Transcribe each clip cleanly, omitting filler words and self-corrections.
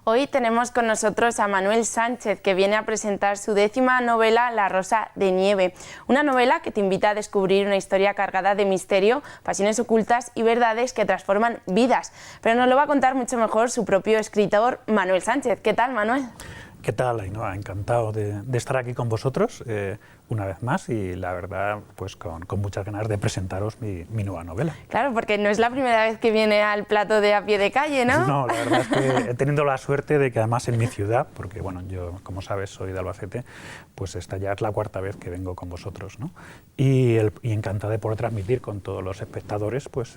Hoy tenemos con nosotros a Manuel Sánchez, que viene a presentar su 10ª novela, La Rosa de Nieve. Una novela que te invita a descubrir una historia cargada de misterio, pasiones ocultas y verdades que transforman vidas. Pero nos lo va a contar mucho mejor su propio escritor, Manuel Sánchez. ¿Qué tal, Manuel? ¿Qué tal, Ainhoa? Encantado de estar aquí con vosotros una vez más y la verdad pues con muchas ganas de presentaros mi nueva novela. Claro, porque no es la primera vez que viene al plato de A Pie de Calle, ¿no? No, la verdad es que he tenido la suerte de que además en mi ciudad, porque bueno, yo como sabes soy de Albacete, pues esta ya es la 4ª vez que vengo con vosotros, ¿no? Y encantado de poder transmitir con todos los espectadores pues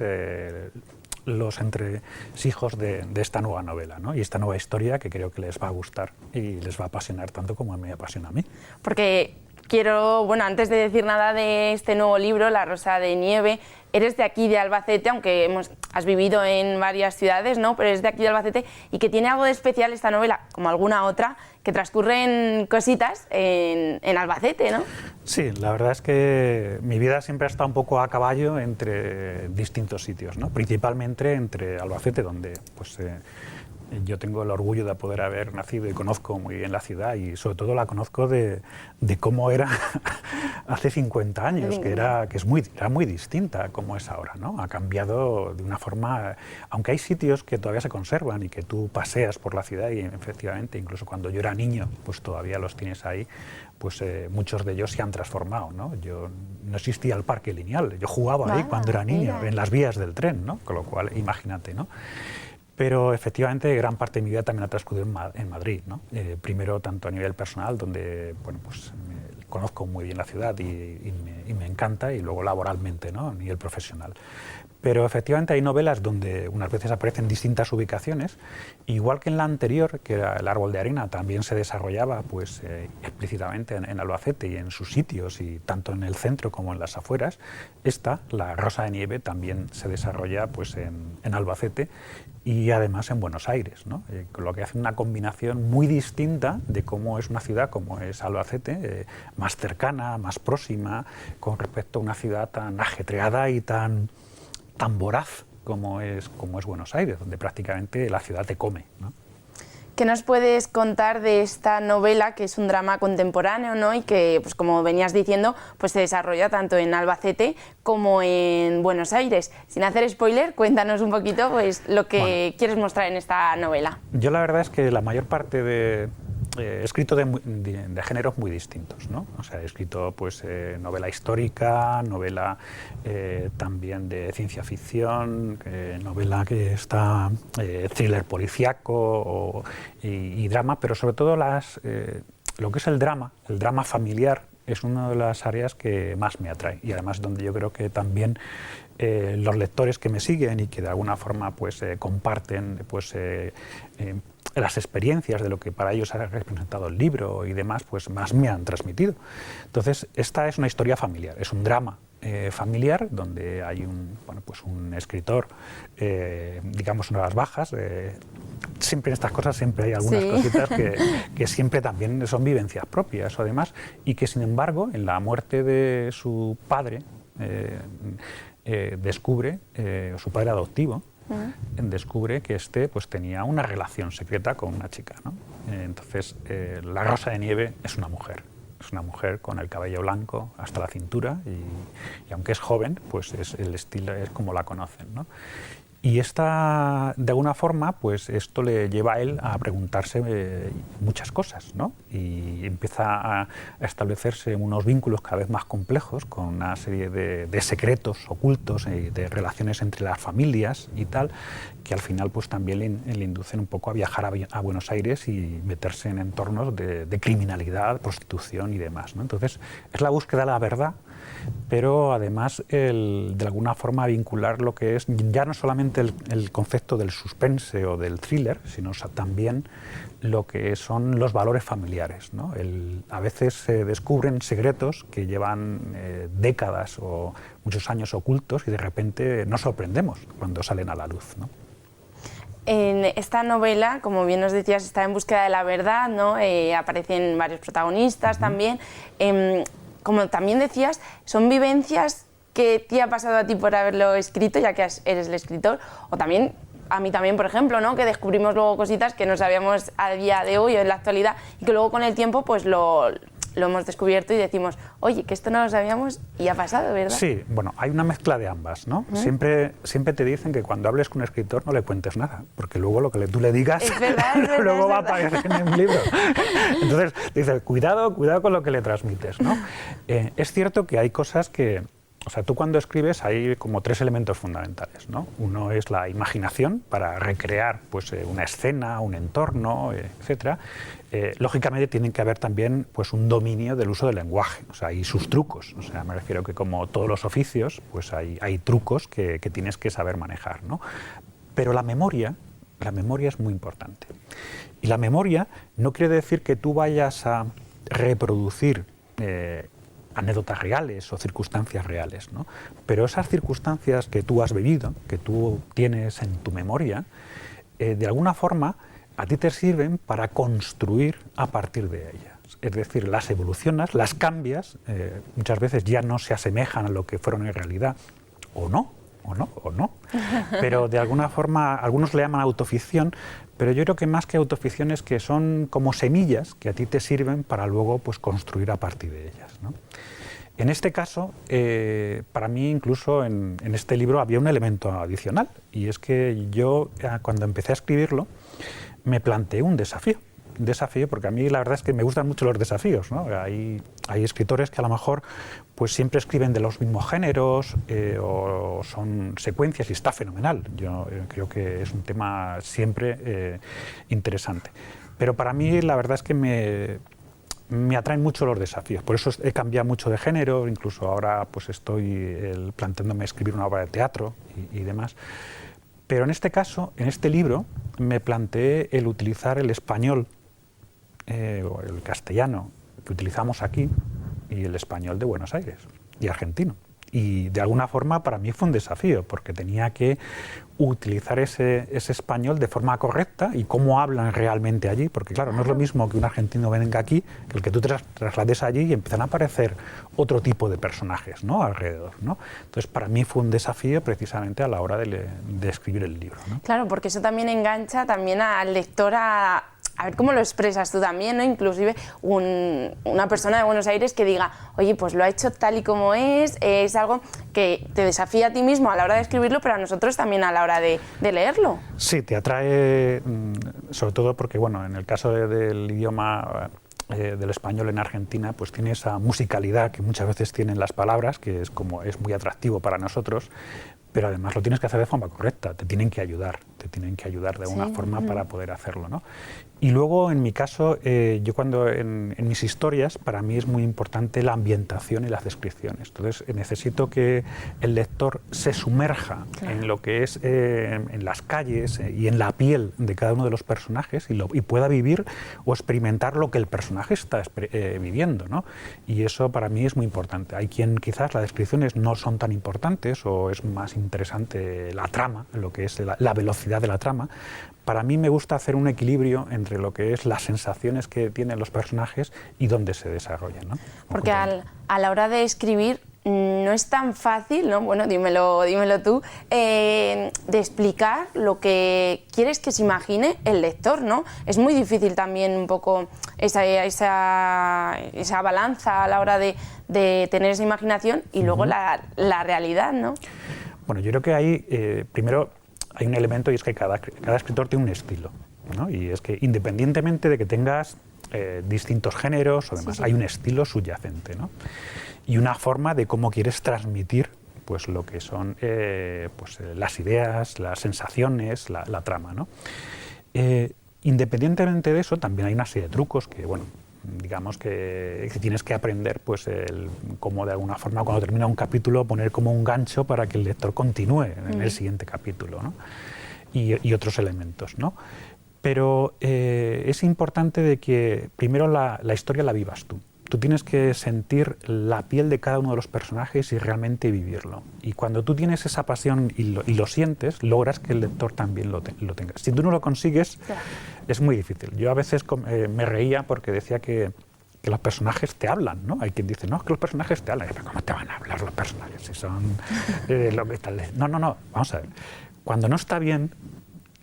los entresijos de esta nueva novela, ¿no? Y esta nueva historia que creo que les va a gustar y les va a apasionar tanto como me apasiona a mí. Porque quiero, bueno, antes de decir nada de este nuevo libro, La Rosa de Nieve, eres de aquí, de Albacete, aunque has vivido en varias ciudades, ¿no? Pero eres de aquí, de Albacete, y que tiene algo de especial esta novela, como alguna otra, que transcurren cositas en Albacete, ¿no? Sí, la verdad es que mi vida siempre ha estado un poco a caballo entre distintos sitios, ¿no? Principalmente entre Albacete, donde pues yo tengo el orgullo de poder haber nacido y conozco muy bien la ciudad y sobre todo la conozco de cómo era hace 50 años, que era muy distinta a cómo es ahora, ¿no? Ha cambiado de una forma, aunque hay sitios que todavía se conservan y que tú paseas por la ciudad y efectivamente, incluso cuando yo era niño, pues todavía los tienes ahí, pues muchos de ellos se han transformado, ¿no? Yo no existía el parque lineal, yo jugaba ahí cuando era niño, en las vías del tren, ¿no? Con lo cual, imagínate, ¿no? Pero efectivamente gran parte de mi vida también ha transcurrido en Madrid, ¿no? Primero tanto a nivel personal, donde bueno, pues, conozco muy bien la ciudad y me encanta, y luego laboralmente, ¿no? A nivel profesional. Pero efectivamente hay novelas donde unas veces aparecen distintas ubicaciones, igual que en la anterior, que era El árbol de arena, también se desarrollaba pues, explícitamente en Albacete y en sus sitios, y tanto en el centro como en las afueras. Esta, La Rosa de Nieve, también se desarrolla pues, en Albacete y además en Buenos Aires, ¿no? Con lo que hace una combinación muy distinta de cómo es una ciudad como es Albacete, más cercana, más próxima, con respecto a una ciudad tan ajetreada y tan voraz como es Buenos Aires, donde prácticamente la ciudad te come, ¿no? ¿Qué nos puedes contar de esta novela, que es un drama contemporáneo, ¿no? Y que, pues como venías diciendo, pues se desarrolla tanto en Albacete como en Buenos Aires? Sin hacer spoiler, cuéntanos un poquito pues, lo que quieres mostrar en esta novela. Yo la verdad es que la mayor parte he escrito de géneros muy distintos, ¿no? O sea, he escrito pues, novela histórica, novela también de ciencia ficción, novela que está thriller policíaco y drama, pero sobre todo lo que es el drama familiar es una de las áreas que más me atrae, y además donde yo creo que también los lectores que me siguen y que de alguna forma pues, comparten pues, las experiencias de lo que para ellos ha representado el libro y demás, pues más me han transmitido. Entonces, esta es una historia familiar, es un drama familiar donde hay un escritor, digamos, unas bajas. Siempre en estas cosas siempre hay algunas cositas que siempre también son vivencias propias o demás, y que sin embargo en la muerte de su padre descubre, su padre adoptivo, descubre que pues, tenía una relación secreta con una chica, ¿no? Entonces, La Rosa de Nieve es una mujer con el cabello blanco hasta la cintura y aunque es joven, pues el estilo es como la conocen, ¿no? Y esta, de alguna forma, pues esto le lleva a él a preguntarse muchas cosas, ¿no? Y empieza a establecerse unos vínculos cada vez más complejos con una serie de secretos ocultos y de relaciones entre las familias y tal, que al final pues también le inducen un poco a viajar a Buenos Aires y meterse en entornos de criminalidad, prostitución y demás, ¿no? Entonces es la búsqueda de la verdad, pero además de alguna forma vincular lo que es ya no solamente el concepto del suspense o del thriller, sino también lo que son los valores familiares, ¿no? A veces se descubren secretos que llevan décadas o muchos años ocultos y de repente nos sorprendemos cuando salen a la luz, ¿no? En esta novela, como bien nos decías, está en búsqueda de la verdad, ¿no? Aparecen varios protagonistas también. Como también decías, son vivencias que te ha pasado a ti por haberlo escrito, ya que eres el escritor, o también a mí también, por ejemplo, ¿no? Que descubrimos luego cositas que no sabíamos a día de hoy o en la actualidad y que luego con el tiempo pues lo hemos descubierto y decimos, oye, que esto no lo sabíamos y ha pasado, ¿verdad? Sí, bueno, hay una mezcla de ambas, ¿no? Siempre te dicen que cuando hables con un escritor no le cuentes nada, porque luego lo que tú le digas es verdad, luego va a aparecer en el libro. Entonces, dices, cuidado con lo que le transmites, ¿no? Es cierto que hay cosas que... O sea, tú cuando escribes hay como 3 elementos fundamentales, ¿no? Uno es la imaginación para recrear pues, una escena, un entorno, etcétera. Lógicamente tienen que haber también pues, un dominio del uso del lenguaje, o sea, y sus trucos. O sea, me refiero que como todos los oficios, pues hay trucos que tienes que saber manejar, ¿no? Pero la memoria es muy importante. Y la memoria no quiere decir que tú vayas a reproducir anécdotas reales o circunstancias reales, ¿no? Pero esas circunstancias que tú has vivido, que tú tienes en tu memoria, de alguna forma a ti te sirven para construir a partir de ellas. Es decir, las evolucionas, las cambias, muchas veces ya no se asemejan a lo que fueron en realidad, o no, pero de alguna forma, algunos le llaman autoficción, pero yo creo que más que autoficción es que son como semillas que a ti te sirven para luego pues, construir a partir de ellas, ¿no? En este caso, para mí incluso en este libro había un elemento adicional, y es que yo cuando empecé a escribirlo me planteé un desafío porque a mí la verdad es que me gustan mucho los desafíos, ¿no? Hay escritores que a lo mejor pues siempre escriben de los mismos géneros o son secuencias y está fenomenal. Yo creo que es un tema siempre interesante. Pero para mí la verdad es que me atraen mucho los desafíos, por eso he cambiado mucho de género, incluso ahora pues estoy planteándome escribir una obra de teatro y demás. Pero en este caso, en este libro, me planteé el utilizar el español o el castellano que utilizamos aquí y el español de Buenos Aires y argentino. Y de alguna forma para mí fue un desafío, porque tenía que utilizar ese español de forma correcta y cómo hablan realmente allí, porque claro, no es lo mismo que un argentino venga aquí, que el que tú traslades allí y empiezan a aparecer otro tipo de personajes, ¿no? Alrededor, ¿no? Entonces para mí fue un desafío precisamente a la hora de escribir el libro, ¿no? Claro, porque eso también engancha también al lector a ver cómo lo expresas tú también, ¿no? Inclusive una persona de Buenos Aires que diga, oye, pues lo ha hecho tal y como es algo que te desafía a ti mismo a la hora de escribirlo, pero a nosotros también a la hora de leerlo. Sí, te atrae, sobre todo porque, bueno, en el caso del idioma del español en Argentina, pues tiene esa musicalidad que muchas veces tienen las palabras, que es muy atractivo para nosotros, pero además lo tienes que hacer de forma correcta, te tienen que ayudar de alguna forma para poder hacerlo, ¿no? Y luego, en mi caso, yo cuando en mis historias, para mí es muy importante la ambientación y las descripciones. Entonces, necesito que el lector se sumerja en lo que es en las calles y en la piel de cada uno de los personajes y pueda vivir o experimentar lo que el personaje está viviendo, ¿no? Y eso para mí es muy importante. Hay quien quizás las descripciones no son tan importantes o es más interesante la trama, lo que es la velocidad de la trama. Para mí me gusta hacer un equilibrio entre lo que es las sensaciones que tienen los personajes y dónde se desarrollan, ¿no? Porque a la hora de escribir no es tan fácil, ¿no? Bueno, dímelo tú, de explicar lo que quieres que se imagine el lector, ¿no? Es muy difícil también un poco esa balanza a la hora de tener esa imaginación y luego la realidad, ¿no? Bueno, yo creo que hay, primero, hay un elemento y es que cada escritor tiene un estilo, ¿no? Y es que independientemente de que tengas distintos géneros o demás, hay un estilo subyacente, ¿no? Y una forma de cómo quieres transmitir pues, lo que son las ideas, las sensaciones, la trama, ¿no? Independientemente de eso, también hay una serie de trucos que, bueno, digamos que tienes que aprender pues cómo de alguna forma cuando termina un capítulo poner como un gancho para que el lector continúe en el siguiente capítulo, ¿no? Y otros elementos, ¿no? Pero es importante de que primero la historia la vivas tú. Tú tienes que sentir la piel de cada uno de los personajes y realmente vivirlo. Y cuando tú tienes esa pasión y lo sientes, logras que el lector también lo tenga. Si tú no lo consigues, claro, es muy difícil. Yo a veces me reía porque decía que los personajes te hablan, ¿no? Hay quien dice, no, es que los personajes te hablan. Pero ¿cómo te van a hablar los personajes si son lo que tal? No, vamos a ver. Cuando no está bien,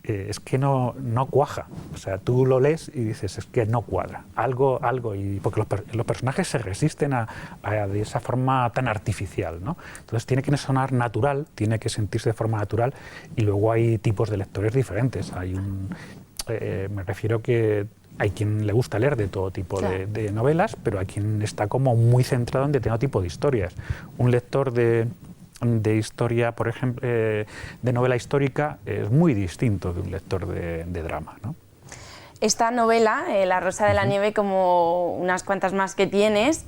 es que no cuaja. O sea, tú lo lees y dices, es que no cuadra. Algo, y porque los personajes se resisten a de esa forma tan artificial, ¿no? Entonces tiene que sonar natural, tiene que sentirse de forma natural, y luego hay tipos de lectores diferentes. Me refiero que hay quien le gusta leer de todo tipo de novelas, pero hay quien está como muy centrado en determinado tipo de historias. Un lector de historia, por ejemplo, de novela histórica, es muy distinto de un lector de drama, ¿no? Esta novela, La Rosa de la Nieve, como unas cuantas más que tienes,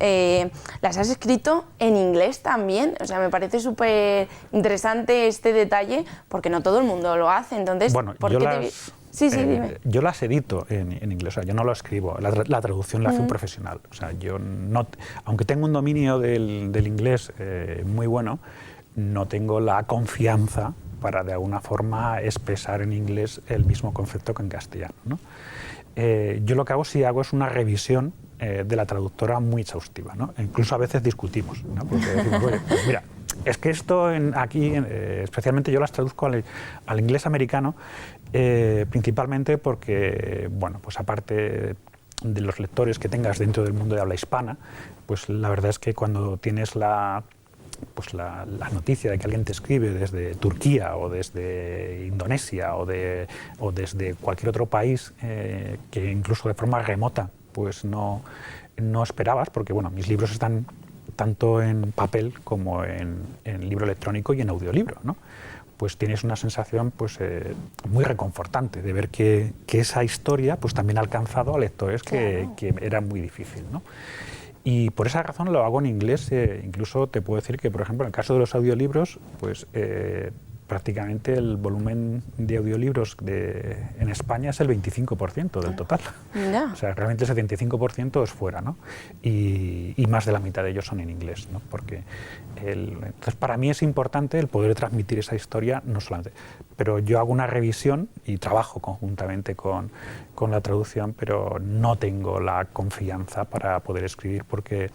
las has escrito en inglés también. O sea, me parece súper interesante este detalle, porque no todo el mundo lo hace. Entonces, bueno, ¿por qué te... Sí, dime. Yo las edito en inglés, o sea, yo no lo escribo, la traducción la hace un profesional. O sea, yo no, aunque tengo un dominio del inglés muy bueno, no tengo la confianza para de alguna forma expresar en inglés el mismo concepto que en castellano, ¿no? Yo lo que hago es una revisión de la traductora muy exhaustiva, ¿no? Incluso a veces discutimos, ¿no? Porque decimos, oye, pues mira, es que esto aquí, especialmente yo las traduzco al inglés americano, principalmente porque, bueno, pues aparte de los lectores que tengas dentro del mundo de habla hispana, pues la verdad es que cuando tienes la noticia de que alguien te escribe desde Turquía o desde Indonesia o desde cualquier otro país que incluso de forma remota pues no esperabas, porque bueno, mis libros están tanto en papel como en libro electrónico y en audiolibro, ¿no? Pues tienes una sensación pues, muy reconfortante de ver que esa historia pues, también ha alcanzado a lectores que era muy difícil, ¿no? Y por esa razón lo hago en inglés. Incluso te puedo decir que, por ejemplo, en el caso de los audiolibros, pues prácticamente el volumen de audiolibros en España es el 25% del total. O sea, realmente el 75% es fuera, ¿no? Y más de la mitad de ellos son en inglés, ¿no? Porque entonces para mí es importante el poder transmitir esa historia, no solamente, pero yo hago una revisión y trabajo conjuntamente con la traducción, pero no tengo la confianza para poder escribir, porque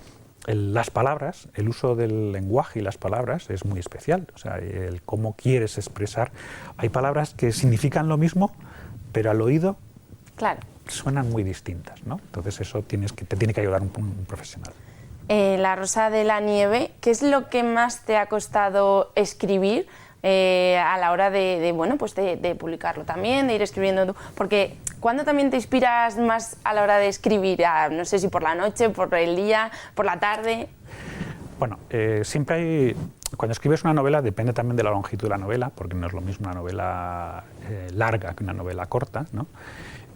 las palabras, el uso del lenguaje y las palabras es muy especial. O sea, el cómo quieres expresar. Hay palabras que significan lo mismo, pero al oído suenan muy distintas, ¿no? Entonces eso te tiene que ayudar un profesional. La Rosa de la Nieve, ¿qué es lo que más te ha costado escribir a la hora de publicarlo también, de ir escribiendo tú? Porque ¿cuándo también te inspiras más a la hora de escribir? No sé si por la noche, por el día, por la tarde. Bueno, siempre hay... Cuando escribes una novela depende también de la longitud de la novela, porque no es lo mismo una novela larga que una novela corta, ¿no?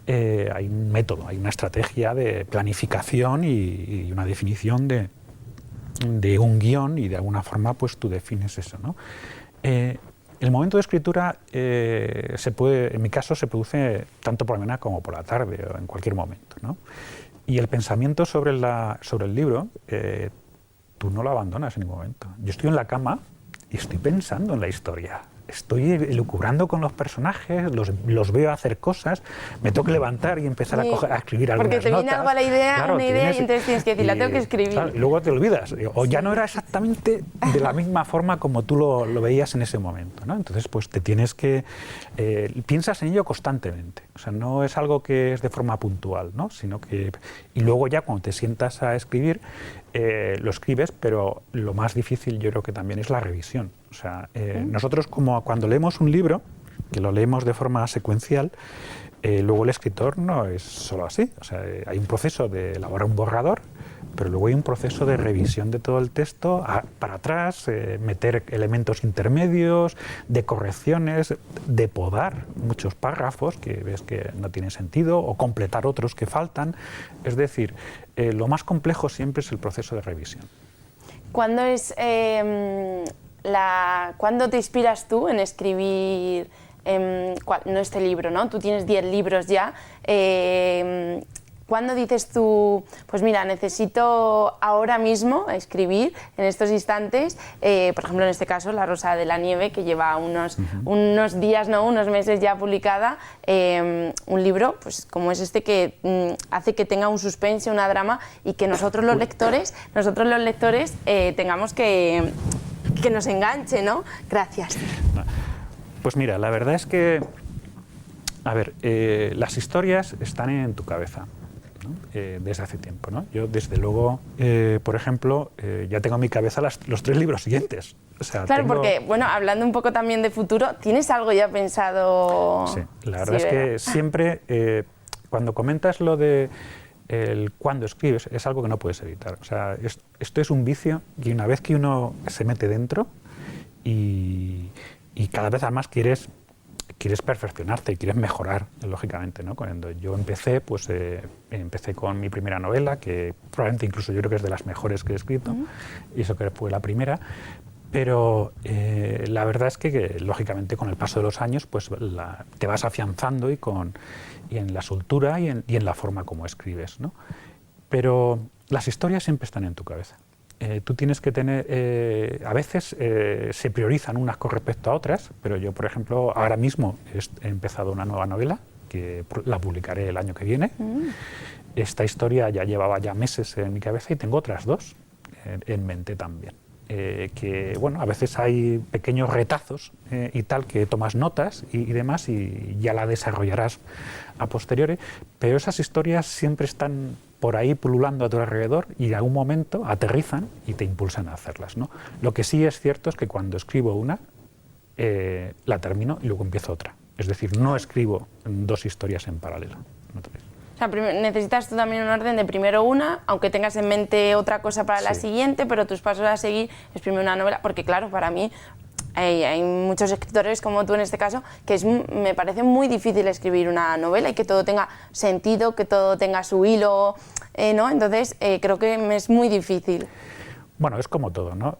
Hay un método, hay una estrategia de planificación y una definición de un guión, y de alguna forma pues tú defines eso, ¿no? El momento de escritura en mi caso se produce tanto por la mañana como por la tarde o en cualquier momento, ¿no? Y el pensamiento sobre el libro tú no lo abandonas en ningún momento. Yo estoy en la cama y estoy pensando en la historia. Estoy elucubrando con los personajes, los veo hacer cosas, me tengo que levantar y empezar a escribir algunas notas. Porque te viene algo a la idea, una idea, y entonces tienes que decir, la tengo que escribir. Claro, y luego te olvidas, o ya no era exactamente de la misma forma como tú lo veías en ese momento, ¿no? Entonces, pues te tienes que... piensas en ello constantemente, o sea, no es algo que es de forma puntual, ¿no? Sino que... Y luego ya cuando te sientas a escribir, lo escribes, pero lo más difícil yo creo que también es la revisión. O sea, nosotros como cuando leemos un libro, que lo leemos de forma secuencial, luego el escritor no es solo así. O sea, hay un proceso de elaborar un borrador, pero luego hay un proceso de revisión de todo el texto para atrás, meter elementos intermedios, de correcciones, de podar muchos párrafos que ves que no tienen sentido, o completar otros que faltan. Es decir, lo más complejo siempre es el proceso de revisión. ¿Cuándo te inspiras tú en escribir este libro, ¿no? Tú tienes 10 libros ya. ¿Cuándo dices tú, pues mira, necesito ahora mismo escribir en estos instantes? Por ejemplo, en este caso, La Rosa de la Nieve, que lleva unos días, ¿no? Unos meses ya publicada, un libro pues como es este, que hace que tenga un suspense, una drama, y que nosotros los lectores tengamos que nos enganche, ¿no? Gracias. Pues mira, la verdad es que A ver, las historias están en tu cabeza, ¿no? Desde hace tiempo, ¿no? Yo, desde luego, por ejemplo, ya tengo en mi cabeza los 3 libros siguientes. O sea, claro, porque, bueno, hablando un poco también de futuro, ¿tienes algo ya pensado? Sí, la verdad es que siempre, cuando comentas lo de cuando escribes, es algo que no puedes evitar. O sea, esto es un vicio y una vez que uno se mete dentro y cada vez además quieres perfeccionarte y quieres mejorar, lógicamente, ¿no? Cuando yo empecé, pues empecé con mi primera novela, que probablemente incluso yo creo que es de las mejores que he escrito, y eso que fue la primera, pero la verdad es que, lógicamente, con el paso de los años, pues te vas afianzando y en la soltura y en la forma como escribes, ¿no? Pero las historias siempre están en tu cabeza. Tú tienes que tener, a veces se priorizan unas con respecto a otras, pero yo, por ejemplo, ahora mismo he empezado una nueva novela que la publicaré el año que viene. Esta historia ya llevaba meses en mi cabeza y tengo otras 2 en mente también. Que, bueno, a veces hay pequeños retazos y tal, que tomas notas y demás y ya la desarrollarás a posteriori, pero esas historias siempre están por ahí pululando a tu alrededor y en algún momento aterrizan y te impulsan a hacerlas, ¿no? Lo que sí es cierto es que cuando escribo una, la termino y luego empiezo otra. Es decir, no escribo 2 historias en paralelo. ¿No te ves? O sea, necesitas tú también un orden de primero una, aunque tengas en mente otra cosa para la siguiente, pero tus pasos a seguir es primero una novela, porque claro, para mí hay muchos escritores como tú en este caso, que me parece muy difícil escribir una novela y que todo tenga sentido, que todo tenga su hilo, ¿no? Entonces creo que me es muy difícil. Bueno, es como todo, ¿no?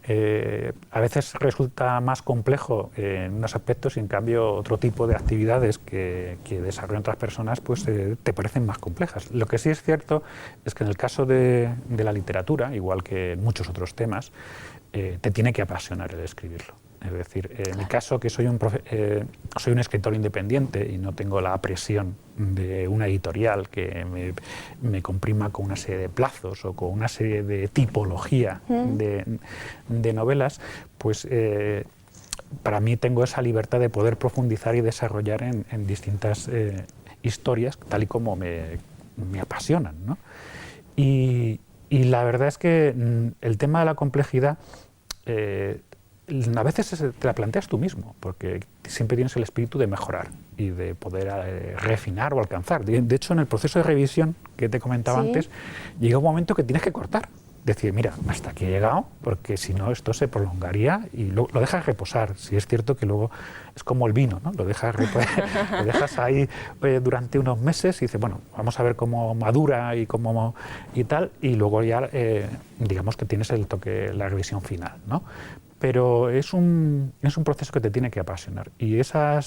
A veces resulta más complejo en unos aspectos y en cambio otro tipo de actividades que desarrollan otras personas pues te parecen más complejas. Lo que sí es cierto es que en el caso de la literatura, igual que en muchos otros temas, te tiene que apasionar el escribirlo. Es decir, en mi caso, que soy un escritor independiente y no tengo la presión de una editorial que me comprima con una serie de plazos o con una serie de tipología de novelas, pues para mí tengo esa libertad de poder profundizar y desarrollar en distintas historias, tal y como me apasionan, ¿no? Y la verdad es que el tema de la complejidad a veces te la planteas tú mismo, porque siempre tienes el espíritu de mejorar y de poder refinar o alcanzar. De hecho, en el proceso de revisión que te comentaba antes, llega un momento que tienes que cortar. Decir, mira, hasta aquí he llegado, porque si no esto se prolongaría y lo dejas reposar. Si es cierto que luego es como el vino, ¿no? Lo dejas ahí durante unos meses y dices, bueno, vamos a ver cómo madura y tal, y luego ya digamos que tienes el toque, la revisión final, ¿no? Pero es un proceso que te tiene que apasionar y esa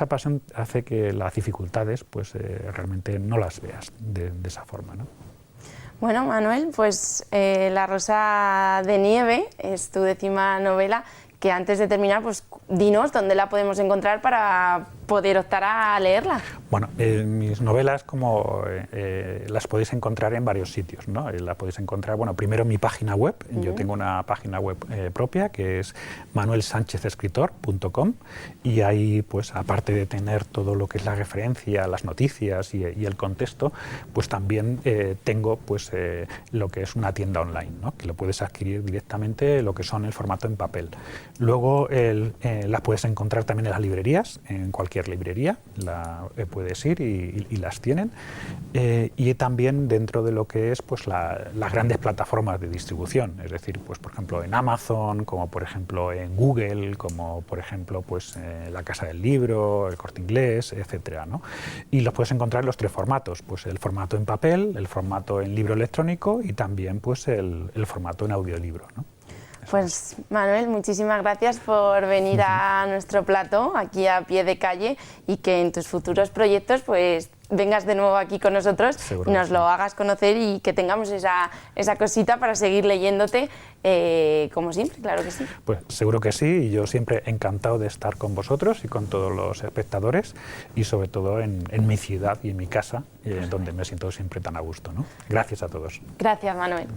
pasión hace que las dificultades pues realmente no las veas de esa forma, ¿no? Bueno, Manuel, pues La Rosa de Nieve es tu 10ª novela, que antes de terminar, pues dinos dónde la podemos encontrar para poder optar a leerla. Bueno, mis novelas las podéis encontrar en varios sitios, ¿no? La podéis encontrar, bueno, primero en mi página web. Yo tengo una página web propia que es manuelsanchezescritor.com y ahí, pues aparte de tener todo lo que es la referencia, las noticias y el contexto, pues también tengo pues lo que es una tienda online, ¿no? Que lo puedes adquirir directamente, lo que son el formato en papel. Luego las puedes encontrar también en las librerías, en cualquier librería puedes ir y las tienen, y también dentro de lo que es pues las grandes plataformas de distribución, es decir, pues por ejemplo en Amazon, como por ejemplo en Google, como por ejemplo pues la Casa del Libro, el Corte Inglés, etcétera, ¿no? Y los puedes encontrar en los 3 formatos, pues el formato en papel, el formato en libro electrónico y también pues el formato en audiolibro, ¿no? Pues Manuel, muchísimas gracias por venir a nuestro plató, aquí a pie de calle, y que en tus futuros proyectos pues vengas de nuevo aquí con nosotros y nos lo hagas conocer y que tengamos esa cosita para seguir leyéndote como siempre, claro que sí. Pues seguro que sí, y yo siempre encantado de estar con vosotros y con todos los espectadores y sobre todo en mi ciudad y en mi casa, donde me siento siempre tan a gusto, ¿no? Gracias a todos. Gracias, Manuel.